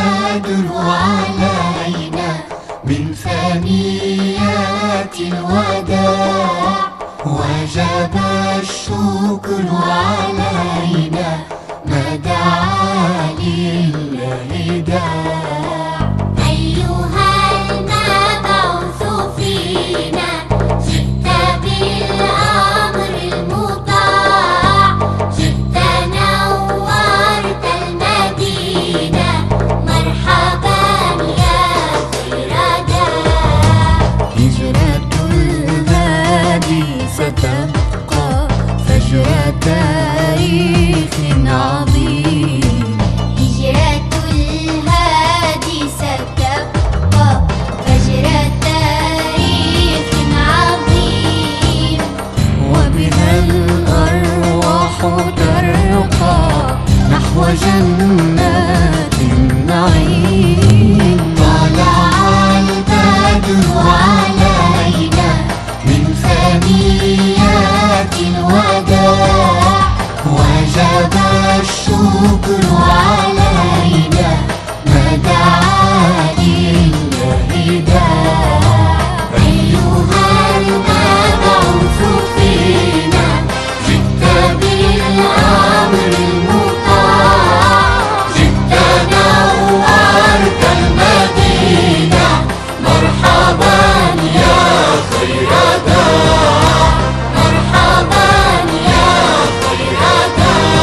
البدر علينا من ثنيات الوداع وجب الشكر علينا ما دعا لله داع أيها المبعوث فينا جئت بالأمر المطاع جئت نورت المدينة مرحبا يا خير داع هجرة الهادي ستبقى فجر تاريخ عظيم هجرة الهادي ستبقى فجر تاريخ عظيم وبها الأرواح ترقى نحو جنات النعيم طلع البدر علينا من ثنيات الوداع وجب الشكر علينا ما دعا لله داع أيها المبعوث فينا جئت بالأمر المطاع جئت نورت المدينة مرحبا يا خير داع مرحبا يا خير داع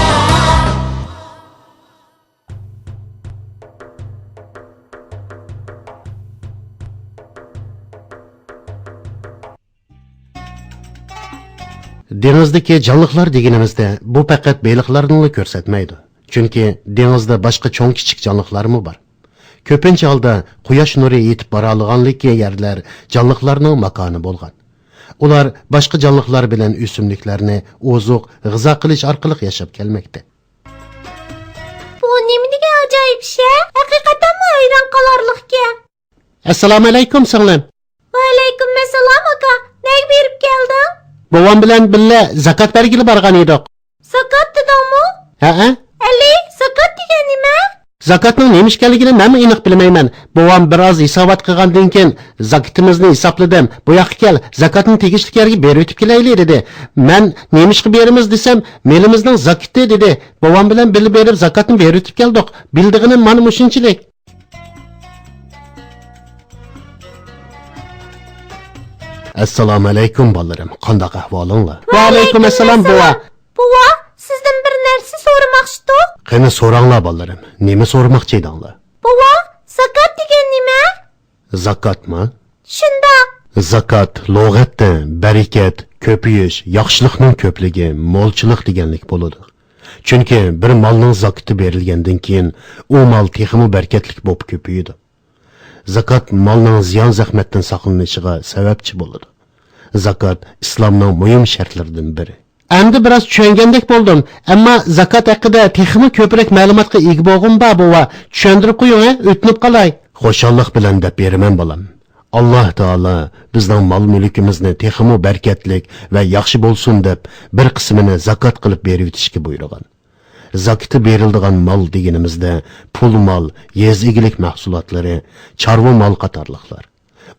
Dengizdagi jonliqlar deganimizda bu faqat baliqlarni ko'rsatmaydi. Chunki dengizda boshqa cho'ng kichik jonliqlarmi bor. Ko'pincha holda quyosh nuri yetib bora olganligi yerlar jonliqlarning makoni bo'lgan. Ular boshqa jonliqlar bilan o'simliklarni ozuq g'izo qilish orqali yashab kelmoqda. Bu nima degan ajoyib ish? Haqiqatan hayron qolarlikka. Assalomu alaykum singlim. Va alaykum assalom aka. Nega berib kelding? Bovam bilan birga zakot bergili borgan edik. Zakat dedingmi? Ha? Ali, zakat degan nima? Zakotning nima ekanligini men aniq bilmayman. Bovam biroz hisobot qilgandan keyin zakotimizni hisobladim. Bu yoqqa kel, zakotni tegishli yerga berib o'tib kelaylik dedi. Men nima ishga beramiz desam, melimizning zakoti dedi. Bovam bilan birga berib zakotni berib o'tib keldik. Bildig'inim mana shunchalik. Assalomu alaykum bolalarım. Qanday ahvolinglar? Va alaykum assalom bova. Bova, sizdan bir narsa so'ramoqchidik. Qani so'ranglar bolalarım. Nima so'ramoqchi edinglar? Bova, zakat degan nima? Zakotmi? Shundoq. Zakot lug'atda barakat, ko'payish, yaxshilikning ko'pligi, mo'lchilik deganlik bo'ladi. Chunki bir molning zakoti berilgandan keyin u mol texmi barakatlik bo'lib ko'payadi. Zakot molning ziyon zahmatdan saqlanishiga sababchi bo'ladi. Zakot islomning muhim shartlaridan biri. Endi biroz tushungandek bo'ldim, ammo zakot haqida texmi ko'proq ma'lumotga ega bo'lg'im bor bu va tushuntirib qo'ying, o'tnib qolay. Xo'shallik bilan deb beraman bolam. Alloh taolo bizning mol-mulkimizni texmi barakatlik va yaxshi bo'lsin deb bir qismini zakot qilib berib o'tishga buyurgan. Zakoti beriladigan mol deganimizda pul mol, yez egilik mahsulotlari, chorva mol qatorliqlar.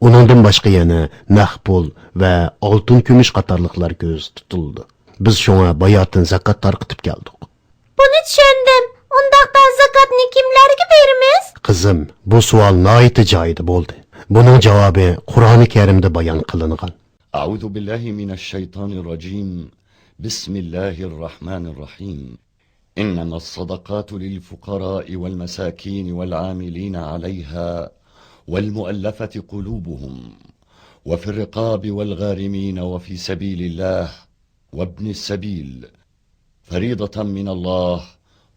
Uningdan boshqa yana naqd pul va oltin kumush qatorliqlar ko'z tutildi. Biz shunga bayotdan zakot tarqitib keldik. Buni tushundim. Undaqda zakotni kimlarga beramiz? Qizim, bu savol noyati joyida bo'ldi. Buning javobi Qur'oni Karimda bayon qilingan. A'udhu billahi minash shaytonir rajim. Bismillahir rahmanir rahim. إنما الصدقات للفقراء والمساكين والعاملين عليها والمؤلفة قلوبهم وفي الرقاب والغارمين وفي سبيل الله وابن السبيل فريضة من الله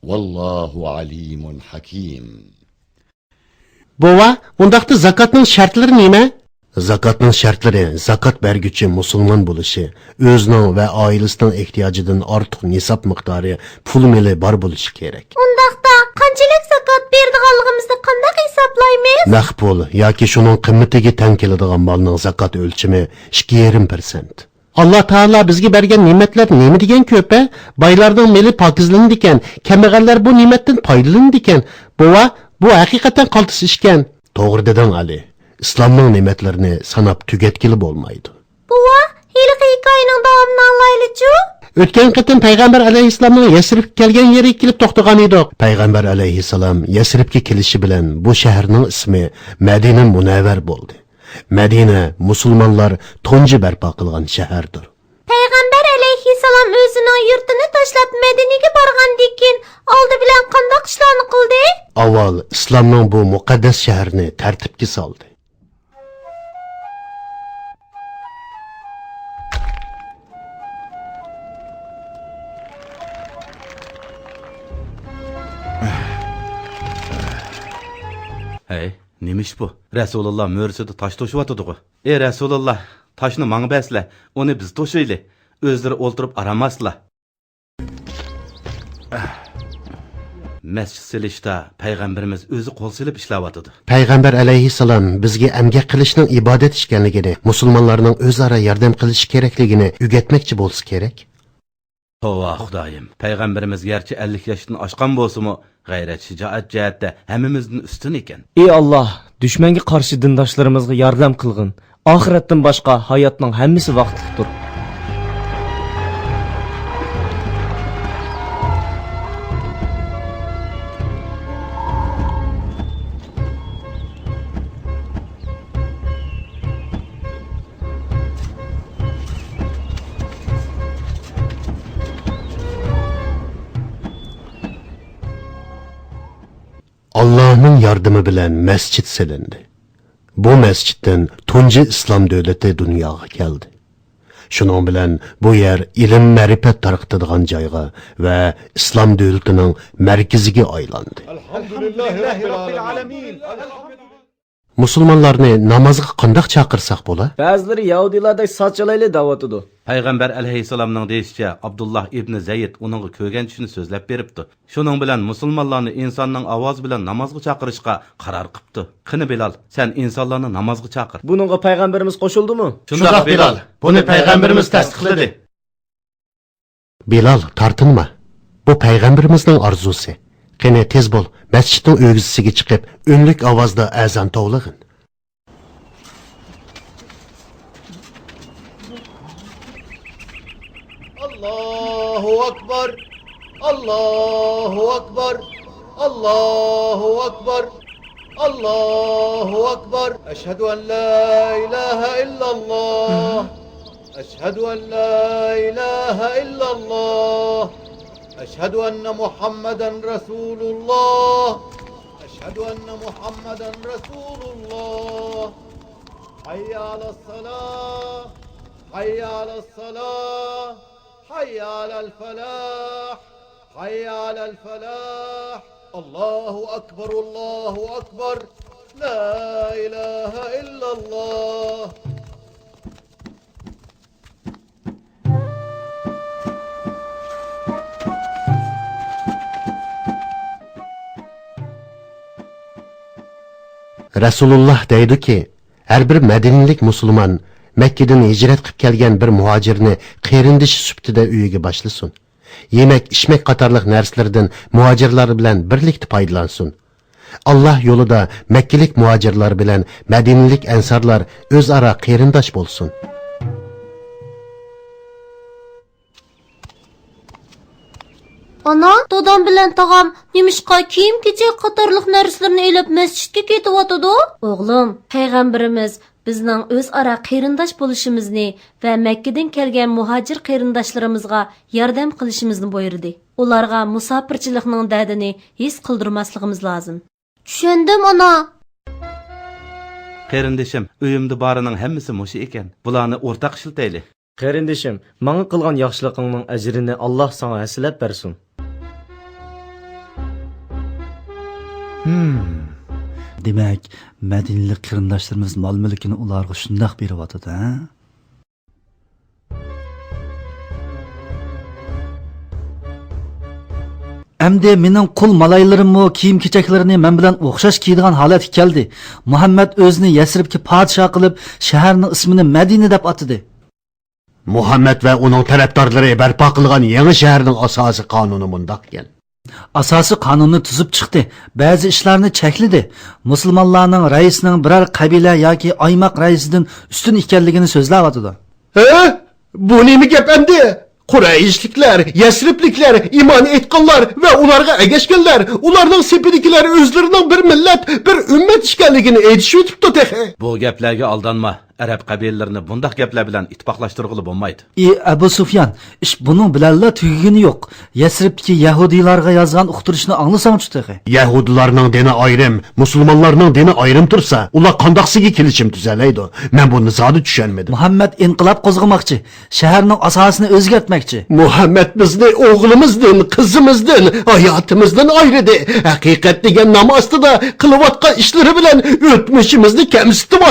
والله عليم حكيم. Bova, undaqda zakotning shartlari nima? Zakotning shartlari zakot berguchi musulmon bo'lishi, o'zining va oilasining ehtiyojidan ortiq nisob miqdori pul meli bor bo'lishi kerak. Undaqda qanchalik zakot berdiganligimizni qanday hisoblaymiz? Naqd pul yoki shuning qimmatiga teng keladigan molning zakot o'lchami 2,5%. Alloh taolo bizga bergan ne'matlar nima degan ko'p-a? Boylarning meli pokizlandi ekan, kambag'allar bu ne'matdan foydalandi ekan. Bova, Bu haqiqatan qaltis ishkan. To'g'ri deding Ali. İslamning ne'matlarini sanab tugatkili bo'lmaydi. Buva, hiliqi hikoyaning davomini anglaylik-chu. O'tgan qatim payg'ambar alayhissalomning Yasribga kelgan yeriga kelib to'xtagan edik. Payg'ambar alayhissalom Yasribga kelishi bilan bu shaharning ismi Madina Munavvar bo'ldi. Madina musulmonlar tunji barpo qilgan shahardir. Payg'ambar alayhissalom o'zining yurtini tashlab Madinaga borgandan keyin oldi bilan qanday ishlarni qildi? Avval islomning bu muqaddas shaharni tartibga soldi. Hey, nemish bu? Rasululloh mo'rsida tosh to'shyotdi-ku. Ey Rasululloh, toshni menga basla, uni biz to'shayli. O'zlari o'ltirib aramaslar. Masjid silishda payg'ambarimiz o'zi qo'l silib ishlayotdi. Payg'ambar alayhissalom bizga amgak qilishning ibodat ekanligini, musulmonlarning o'zaro yordam qilishi kerakligini o'rgatmoqchi bo'lsa kerak. Tova Xudoyim, payg'ambarimiz garchi 50 yoshdan oshgan bo'lsa-mu, g'ayrat, shijoat jihatda hammamizdan ustun ekan. Ey Allah, düşmanga qarshi dindoshlarimizga yordam qilgin. Oxiratdan boshqa hayotning hammasi vaqtlidir. Allah'ın yardımı bilen mescid silindi. Bu mescidden tunji islom davlati dunyoga keldi. Şunun bilen bu yer ilim ma'rifat tarqatadigan joyga va islom davlatining markaziga aylandi. Elhamdülillahi Rabbil Alemin. Musulmonlarni namozga qanday chaqirsak bo'la? Ba'zilari Yahudilardek sochalayli da'vatidir. Payg'ambar alayhissalomning deyishicha Abdullah ibn Zayd uningga ko'rgan tushini so'zlab beribdi. Shuning bilan musulmonlarni insonning ovozi bilan namozga chaqirishga qaror qilibdi. Qani Bilal, sen insonlarni namozga chaqir. Buningga payg'ambarimiz qo'shildimi? Shundoq Bilal, buni payg'ambarimiz tasdiqladi. Bilal, tartinma. Bu payg'ambarimizning orzusi. Qani tez bo'l, masjidning o'g'zisiga chiqib, o'nlik ovozda azon tovlig'in. Allahu Akbar, Allahu Akbar, Allahu Akbar, Allahu Akbar. Eşhedü en la ilahe illallah. Eşhedü en la ilahe illallah. Eşhedü enne Muhammeden Resulullah. Eşhedü enne Muhammeden Resulullah. Hayya ala salah. Hayya ala salah. Hayya alel felah. Hayya alel felah. Allahu Ekber, Allahu Ekber. La ilahe illallah. Rasulullah deydi ki, her bir Medinlik Müslüman Mekke'den hicret qilib kelgan bir muhacirni qerindishi sübtida uyiga başlasın. Yemek, içmek qatarlıq narsalardan muhacirlar bilan birlikte foydalansın. Allah yolida Mekkelik muhacirlar bilan Medinlik ensarlar o'zaro qerindosh bo'lsin. Ana, dadam bilan tog'am nemishqa kiyim-kechak qatorliq narsalarni elib masjidga ketyotdi? O'g'lim, payg'ambarimiz bizning o'zaro qarindosh bo'lishimizni va Makkadan kelgan muhojir qarindoshlarimizga yordam qilishimizni buyurdi. Ularga musofirchilikning dardini his qildirmasligimiz lozim. Tushundim, ana. Qarindishim, uyimda borining hammasi mushi ekan. Bularni o'rtaq ishlataylik. Qarindishim, menga qilgan yaxshiligingning ajrini Alloh senga hasilab bersin. Demak, Madinalik qarindoshlarimiz mol-mulkini ularga shundoq beryapti, ha? Endi mening qul malaylarimmi kiyim-kechaklarini men bilan o'xshash kiydigan holatga keldi. Muhammad o'zini Yasribga podshoh qilib, shaharning ismini Madina deb atadi. Muhammed ve onun taraftarları barpo qilgan yangi shaharning asosi qonuni mundaq ekan. Asosiy qonunni tuzib chiqdi. Ba'zi ishlarni chekladi. Musulmonlarning raisining biror qabila yoki oymoq raisidan ustun ekanligini so'zlayotdi. He? Bu nemi gap endi? Qurayishliklar, Yasribliklar, iymon etganlar va ularga ergashganlar, ularning sepidikilar o'zlarining bir millat, bir ummat ekanligini aytishib o'tibdi tehi. Bu gaplarga aldanma. Arab qabillarini bundaq gaplar bilan ittifoqlashtirg'ili bo'lmaydi. Abu Sufyan, ish buning bilanla tugagani yo'q. Yasribdagi yahudiylarga yozgan uqtirishni anglasang-chi tehi. Yahudilarning dini ayrim, musulmonlarning dini ayrim tursa, ular qandoqsiga kelishim tuzalaydi. Men buni zodi tushunmadim. Muhammad inqilob qo'zg'amoqchi, shaharning asosini o'zgartmoqchi. Muhammad bizni o'g'limizdan, qizimizdan, hayotimizdan ayridi. Haqiqat degan nom ostida qilayotgan ishlari bilan o'tmishimizni kamsitib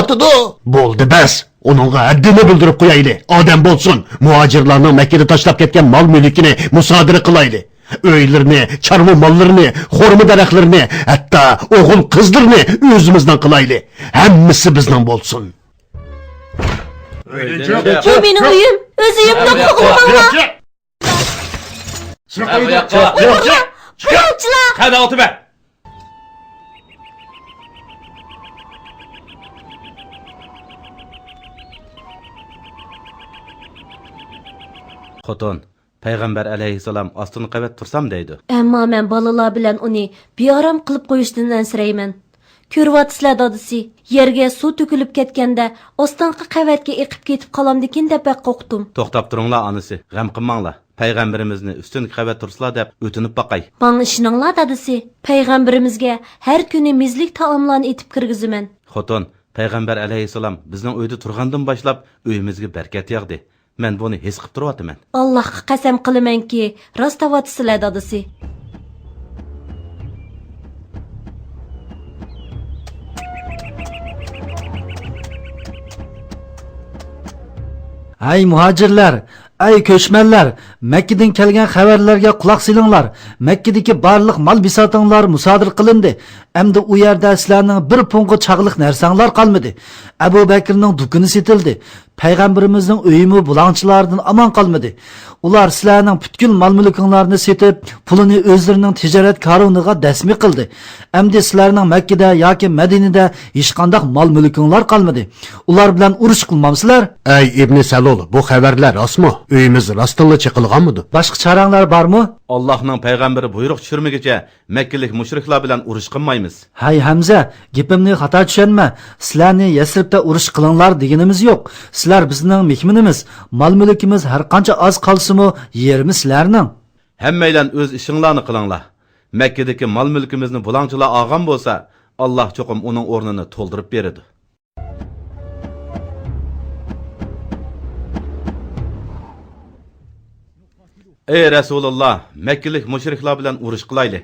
bo'ldi bas. Onunğa haddini bildirib qo'yayli. Odam bo'lsin. Muhojirlarning Makkada tashlab ketgan mol-mulkini musodara qilayli. Uylarini, chorva mollarini, xurmo daraxtlarini, hatto o'g'il qizlarni o'zimizdan qilayli. Hammasi bizning bo'lsin. Bu mening uyim. O'z uyimda qo'g'ilmanlar. Quruvchilar. Qada o'tiba. Xotin, Payg'ambar alayhissalom ostini qavat tursam deydi. Ammo men balalar bilan uni beorom qilib qo'yishdan ansirayman. Ko'ryapsizlar dadisi, yerga suv to'kilib ketganda ostinqi qavatga eqib ketib qolamdikin deb qo'rqdim. To'xtab turinglar onasi, g'am qilmanglar. Payg'ambarimizni ustunki qavat turslar deb o'tinib baqay. Bana ishoninglar dadisi, payg'ambarimizga har kuni mizlik taomlarni etib kirgizaman. Xotin, Payg'ambar alayhissalom bizning uyda turgandan boshlab uyimizga barkat yog'di. Men buni his qilib turibman. Allohga qasam qilamanki, rostavotsizlar dadisi. Ay muhojirlar, ay ko'chmanlar, Makkadan kelgan xabarlarga quloq solinglar. Makkadagi barliq mol bisotinglar musodir qilindi. Endi u yerda sizlarning bir punqi chaqliq narsanglar qolmadi. Abu Bakrning dukini setildi. Payg'ambarimizning uyimi bulangchilardan aman qolmadi. Ular sizlarning butkul mol-mulkinglarni setib, pulini o'zlarining tijorat karvoniga dasmi qildi. Endi sizlarning Makkada yoki Madinada hech qanday mol-mulkinglar qolmadi. Ular bilan urush qilmamsizlar? Ey Ibn Salul, bu xabarlar rostmi? Uyimiz rostdanla chiqilganmidi? Boshqa charanglar bormi? Allohning payg'ambari buyruq tushirmagicha Makkalik mushriklar bilan urush qilmaymiz. Hay Hamza, gapimni xato tushunma. Sizlarni Yasribda urush qilinglar deganimiz yo'q. Sizlar bizning mehmonimiz. Mol-mulkimiz har qancha oz qolsa-mu, yerimiz sizlarning. Hammanglar o'z ishinglarni qilinglar. Makkadagi mol-mulkimizni bulangchilar olgan bo'lsa, Alloh cho'qim uning o'rnini to'ldirib beradi. Ey Rasululloh, Makkalik mushriklar bilan urush qilayli.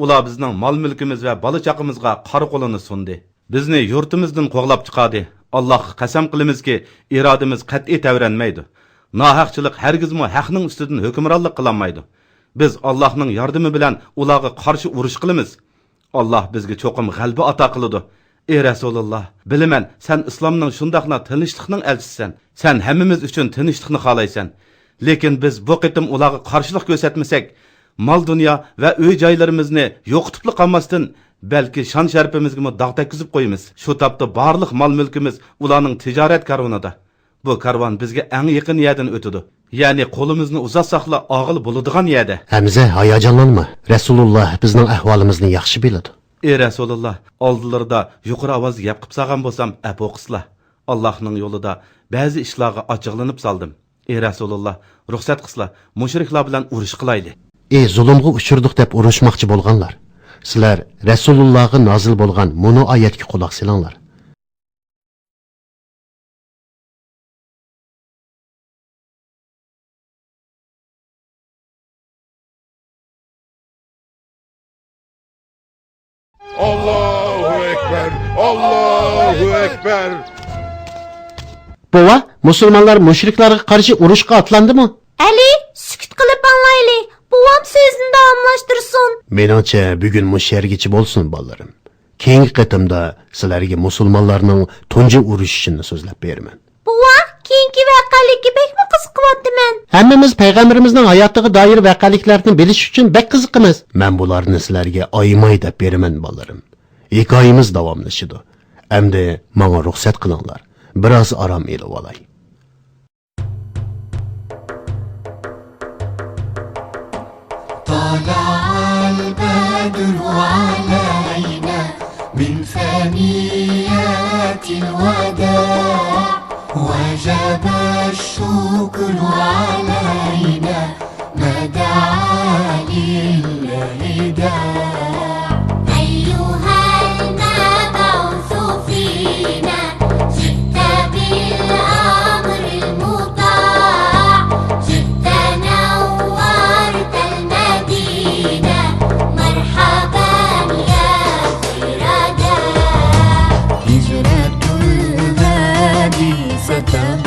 Ular bizning mol-mulkimiz va bola-chaqamizga qora qo'lini sundi. Bizni yurtimizdan qo'g'lab chiqadi. Allohga qasam qilamizki, irodamiz qat'iy tavranmaydi. Nohaqchilik hargizmi haqning ustidan hukmronlik qilolmaydi. Biz Allohning yordami bilan ularga qarshi urush qilamiz. Alloh bizga cho'qim g'alaba ato qiladi. Ey Rasululloh, bilaman, sen islomning shundaqla tinchlikning elchisisan. Sen hammamiz uchun tinchlikni xohlaysan. Lekin biz bu qitim ularga qarshilik ko'rsatmasak, mol dunyo va uy joylarimizni yo'qotib qolmasdan, balki shon sharafimizga dog' tekkizib qo'yamiz. Shu topda barliq mol-mulkimiz ularning tijorat karvonida. Bu karvon bizga eng yaqin yerdan o'tadi. Ya'ni qo'limizni uzatsak-la og'il bo'ladigan yerda. Hamza, hayajonlanma. Rasululloh bizning ahvolimizni yaxshi biladi. Ey Rasululloh, oldilarda yuqori ovozda gap qilib salgan bo'lsam, afv qilsizlar. Allohning yo'lida ba'zi ishlarga ochiqlanib saldim. Ey Rasululloh, ruxsat qilsizlar, mushriklar bilan urush qilayli. Ey zulmga uchirdik deb urushmoqchi bo'lganlar. Sizlar Rasulullohga nozil bo'lgan mono oyatga quloq solinglar. Allahu Ekber, Allahu Ekber. Bova, musulmonlar mushriklarga qarshi urushga atlandimi? Ali, sukut qilib anglayli. Buvam so'zni davomlashtirsin. Meningcha, bugun mushargichi bo'lsin bolalarim. Keyingi qatimda sizlarga musulmonlarning tunji urushishini so'zlab beraman. Buva, keyin keyinki vaqalikka bekmi qiziqyaptiman. Hammamiz payg'ambarimizning hayotiga doir voqeliklarni bilish uchun bek qiziqamiz. Men bularni sizlarga oymay deb beraman bolarim. Hikoyamiz davomlashadi. Endi menga ruxsat qilinglar. Biroz orom elib olay. طلع البدر علينا من ثنيات الوداع وجب الشكر علينا ما دعا لله داع أيها المبعوث فينا جئت بالأمر المطاع جئت نورت المدينة مرحبا يا خير داع هجرة الهادي ستبقى